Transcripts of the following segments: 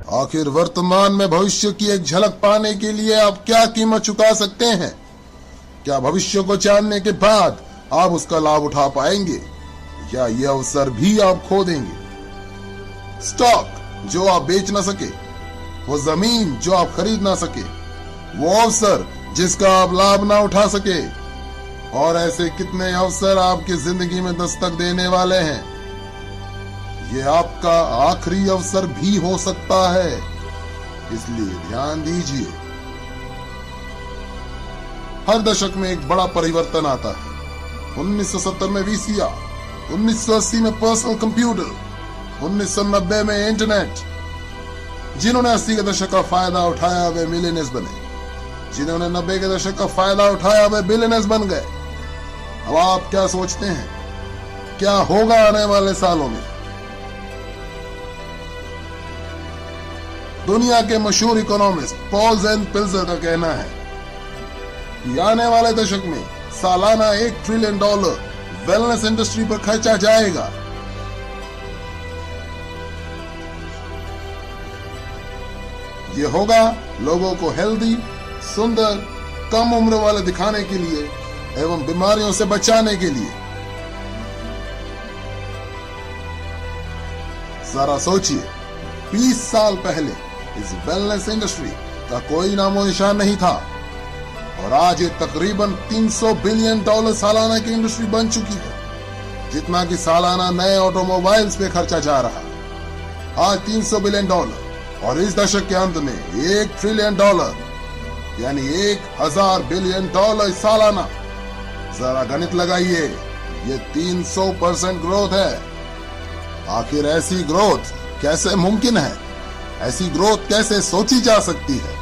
आखिर वर्तमान में भविष्य की एक झलक पाने के लिए आप क्या कीमत चुका सकते हैं? क्या भविष्य को जानने के बाद आप उसका लाभ उठा पाएंगे या ये अवसर भी आप खो देंगे? स्टॉक जो आप बेच ना सके, वो जमीन जो आप खरीद ना सके, वो अवसर जिसका आप लाभ ना उठा सके, और ऐसे कितने अवसर आपकी जिंदगी में दस्तक देने वाले हैं। ये आपका आखिरी अवसर भी हो सकता है, इसलिए ध्यान दीजिए। हर दशक में एक बड़ा परिवर्तन आता है। 1970 में वीसीआर, 1980 में पर्सनल कंप्यूटर, 1990 में इंटरनेट। जिन्होंने 80 के दशक का फायदा उठाया वे मिलियनेयर्स बने, जिन्होंने 90 के दशक का फायदा उठाया वे बिलियनेयर्स बन गए। अब आप क्या सोचते हैं क्या होगा आने वाले सालों में? दुनिया के मशहूर इकोनॉमिस्ट पॉल ज़ेन पिल्जर का कहना है कि आने वाले दशक में सालाना $1 ट्रिलियन वेलनेस इंडस्ट्री पर खर्चा जाएगा। ये होगा लोगों को हेल्दी, सुंदर, कम उम्र वाले दिखाने के लिए एवं बीमारियों से बचाने के लिए। जरा सोचिए, 20 साल पहले इस वेलनेस इंडस्ट्री का कोई नामो निशान नहीं था और आज ये तकरीबन $300 बिलियन सालाना की इंडस्ट्री बन चुकी है, जितना कि सालाना नए ऑटोमोबाइल्स पे खर्चा जा रहा है। आज $300 बिलियन और इस दशक के अंत में $1 ट्रिलियन यानी 1000 बिलियन सालाना। जरा गणित लगाइए, ये 300% ग्रोथ है। आखिर ऐसी ग्रोथ कैसे मुमकिन है? ऐसी ग्रोथ कैसे सोची जा सकती है?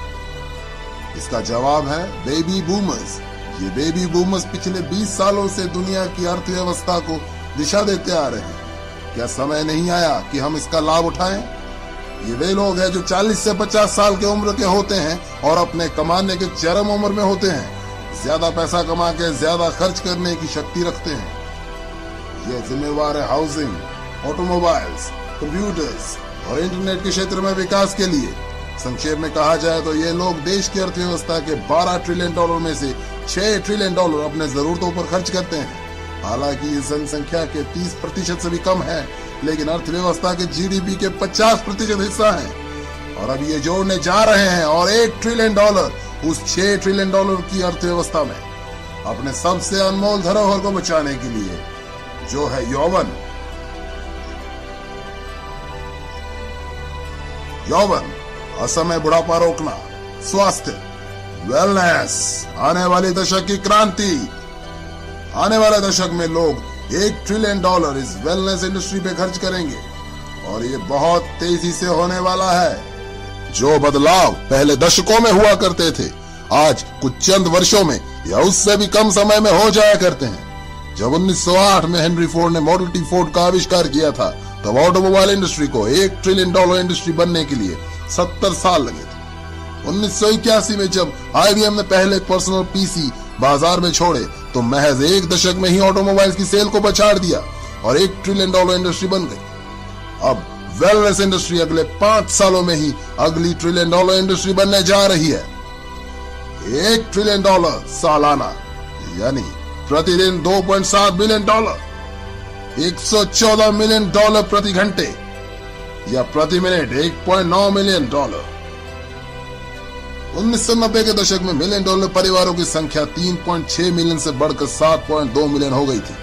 इसका जवाब है बेबी बूमर्स। ये बेबी बूमर्स पिछले 20 सालों से दुनिया की अर्थव्यवस्था को दिशा देते आ रहे हैं। क्या समय नहीं आया कि हम इसका लाभ उठाएं? ये वे लोग हैं जो 40 से 50 साल के उम्र के होते हैं और अपने कमाने के चरम उम्र में होते हैं। ज्यादा पैसा कमा के ज्यादा खर्च करने की शक्ति रखते हैं। ये जिम्मेवार है हाउसिंग, ऑटोमोबाइल्स, कंप्यूटर्स और इंटरनेट के क्षेत्र में विकास के लिए। संक्षेप में कहा जाए तो ये लोग देश की अर्थव्यवस्था के $12 ट्रिलियन में से $6 ट्रिलियन अपने जरूरतों पर खर्च करते हैं। हालांकि ये जनसंख्या के 30% से भी कम है, लेकिन अर्थव्यवस्था के जीडीपी के 50% हिस्सा है। और अब ये जोड़ने जा रहे हैं और $1 ट्रिलियन उस $6 ट्रिलियन की अर्थव्यवस्था में अपने सबसे अनमोल धरोहर को बचाने के लिए, जो है यौवन। यौवन, असमय बुढ़ापा रोकना, स्वास्थ्य, वेलनेस, आने वाली दशक की क्रांति। आने वाले दशक में लोग $1 ट्रिलियन इस वेलनेस इंडस्ट्री पे खर्च करेंगे और ये बहुत तेजी से होने वाला है। जो बदलाव पहले दशकों में हुआ करते थे, आज कुछ चंद वर्षों में या उससे भी कम समय में हो जाया करते हैं। जब 1908 में हेनरी फोर्ड ने मॉडल टी फोर्ड का आविष्कार किया था, तब ऑटोमोबाइल इंडस्ट्री को $1 ट्रिलियन इंडस्ट्री बनने के लिए 70 साल लगे थे। 1981 में जब IBM ने पहले पर्सनल PC बाजार में छोड़े, तो महज 1 दशक में ही ऑटोमोबाइल्स की सेल को पछाड़ दिया और $1 ट्रिलियन इंडस्ट्री बन गई। अब वेलनेस इंडस्ट्री अगले 5 सालों में ही अगली $1 ट्रिलियन इंडस्ट्री बनने जा रही है। $1 ट्रिलियन सालाना, यानी प्रतिदिन $2.7 बिलियन, $114 मिलियन प्रति घंटे या प्रति मिनट $1.9 मिलियन। 1990 के दशक में $1 मिलियन परिवारों की संख्या 3.6 मिलियन से बढ़कर 7.2 मिलियन हो गई थी।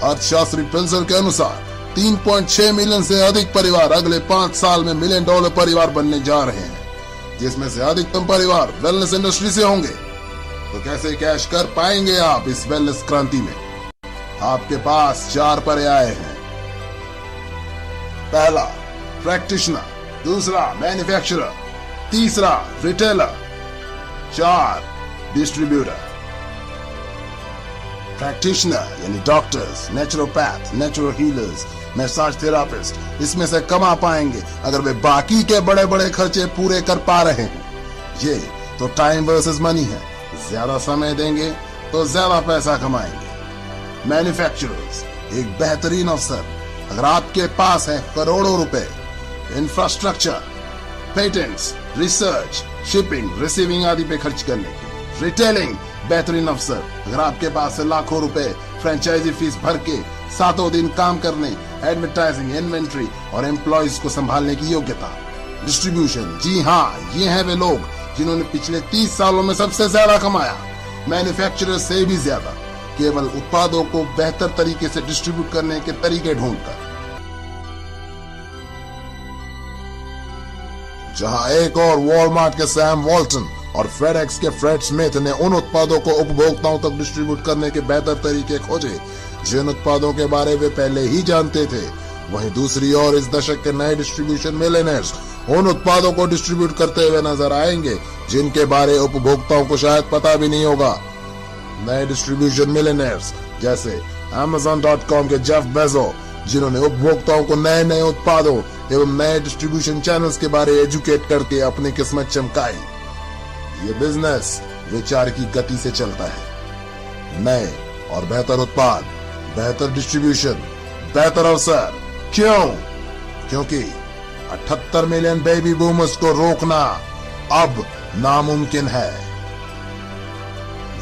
अर्थशास्त्री पिल्जर के अनुसार 3.6 मिलियन से अधिक परिवार अगले 5 साल में $1 मिलियन परिवार बनने जा रहे हैं, जिसमें से अधिकतम परिवार वेलनेस इंडस्ट्री से होंगे। तो कैसे कैश कर पाएंगे आप इस वेलनेस क्रांति में? आपके पास 4 पर्याय हैं। पहला, प्रैक्टिशनर, दूसरा मैन्युफैक्चरर, तीसरा रिटेलर, 4 डिस्ट्रीब्यूटर। प्रैक्टिशनर यानी doctors, naturopath, natural healers, massage therapist इसमें से कमा पाएंगे अगर वे बाकी के बड़े बड़े खर्चे पूरे कर पा रहे हैं। ये तो टाइम वर्सेस मनी है, ज्यादा समय देंगे तो ज्यादा पैसा कमाएंगे। मैन्युफैक्चरर्स, एक बेहतरीन अवसर अगर आपके पास है करोड़ों रुपए, infrastructure, patents, research, shipping, receiving आदि पे खर्च करने के। रिटेलिंग, बेहतरीन अवसर। अगर आपके पास है लाखों रुपए फ्रेंचाइजी फीस भर के सातों दिन काम करने, एडवर्टाइजिंग, इन्वेंट्री और एम्प्लॉयज को संभालने की योग्यता। डिस्ट्रीब्यूशन, जी हाँ, ये हैं वे लोग जिन्होंने पिछले 30 सालों में सबसे ज्यादा कमाया, मैन्युफैक्चरर से भी ज्यादा, केवल उत्पादों को बेहतर तरीके से डिस्ट्रीब्यूट करने के तरीके ढूंढकर। जहां एक और वॉलमार्ट के सैम वॉल्टन और फेडेक्स के फ्रेड स्मिथ ने उन उत्पादों को उपभोक्ताओं तक डिस्ट्रीब्यूट करने के बेहतर तरीके खोजे जिन उत्पादों के बारे वे पहले ही जानते थे, वहीं दूसरी ओर इस दशक के नए डिस्ट्रीब्यूशन मिलियनेयर्स उन उत्पादों को डिस्ट्रीब्यूट करते हुए नजर आएंगे जिनके बारे उपभोक्ताओं को शायद पता भी नहीं होगा। नए डिस्ट्रीब्यूशन मिलियनेयर्स जैसे Amazon.com के जेफ बेजो, जिन्होंने उपभोक्ताओं को नए नए उत्पादों एवं नए डिस्ट्रीब्यूशन चैनल्स के बारे एजुकेट करके अपनी किस्मत चमकाई। ये बिजनेस विचार की गति से चलता है। नए और बेहतर उत्पाद, बेहतर डिस्ट्रीब्यूशन, बेहतर अवसर। क्यों? क्योंकि 78 मिलियन बेबी बूमर्स को रोकना अब नामुमकिन है।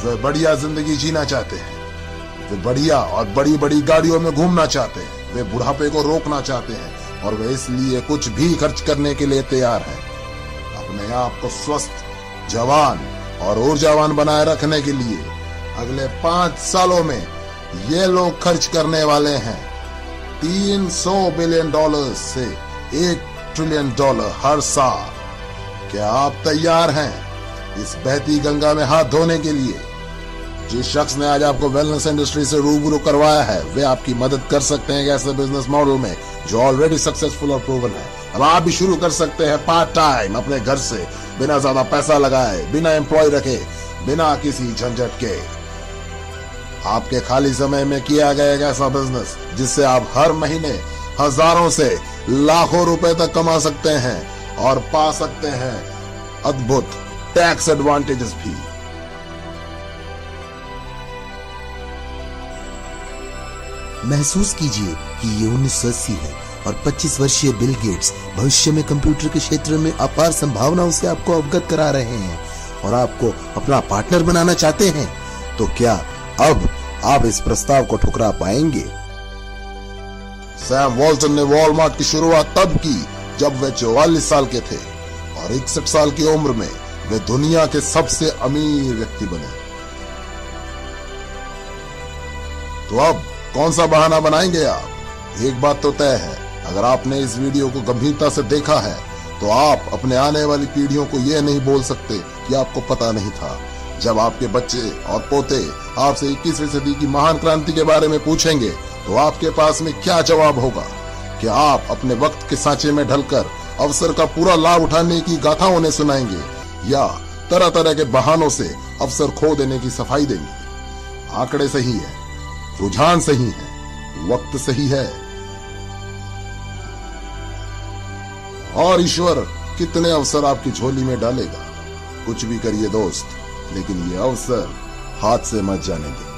वे बढ़िया जिंदगी जीना चाहते हैं, वे बढ़िया और बड़ी बड़ी गाड़ियों में घूमना चाहते हैं, वे बुढ़ापे को रोकना चाहते हैं और वे इसलिए कुछ भी खर्च करने के लिए तैयार हैं। अपने आप को स्वस्थ, जवान और ऊर्जावान बनाए रखने के लिए अगले 5 सालों में ये लोग खर्च करने वाले हैं $300 बिलियन से $1 ट्रिलियन हर साल। क्या आप तैयार हैं इस बहती गंगा में हाथ धोने के लिए? जिस शख्स ने आज आपको वेलनेस इंडस्ट्री से रूबरू करवाया है, वे आपकी मदद कर सकते हैं ऐसे बिजनेस मॉडल में जो ऑलरेडी सक्सेसफुल और प्रूवन है। अब आप भी शुरू कर सकते हैं पार्ट टाइम अपने घर से, बिना ज्यादा पैसा लगाए, बिना एम्प्लॉय रखे, बिना किसी झंझट के। आपके खाली समय में किया गया एक ऐसा बिजनेस जिससे आप हर महीने हजारों से लाखों रुपए तक कमा सकते हैं और पा सकते हैं अद्भुत टैक्स एडवांटेजेस भी। महसूस कीजिए कि ये 1980 है और 25 वर्षीय बिल गेट्स भविष्य में कंप्यूटर के क्षेत्र में अपार संभावनाओं से आपको अवगत करा रहे हैं और आपको अपना पार्टनर बनाना चाहते हैं। तो क्या अब आप इस प्रस्ताव को ठुकरा पाएंगे? सैम वॉल्टन ने वॉलमार्ट की शुरुआत तब की जब वे 44 साल के थे और 61 साल की उम्र में वे दुनिया के सबसे अमीर व्यक्ति बने। तो अब कौन सा बहाना बनाएंगे आप? एक बात तो तय है, अगर आपने इस वीडियो को गंभीरता से देखा है तो आप अपने आने वाली पीढ़ियों को यह नहीं बोल सकते कि आपको पता नहीं था। जब आपके बच्चे और पोते आपसे 21वीं सदी की महान क्रांति के बारे में पूछेंगे तो आपके पास में क्या जवाब होगा? क्या आप अपने वक्त के सांचे में ढलकर अवसर का पूरा लाभ उठाने की गाथा उन्हें सुनाएंगे या तरह तरह के बहानों से अवसर खो देने की सफाई देंगे? आंकड़े सही है, रुझान सही है, वक्त सही है और ईश्वर कितने अवसर आपकी झोली में डालेगा। कुछ भी करिए दोस्त, लेकिन ये अवसर हाथ से मत जाने दें।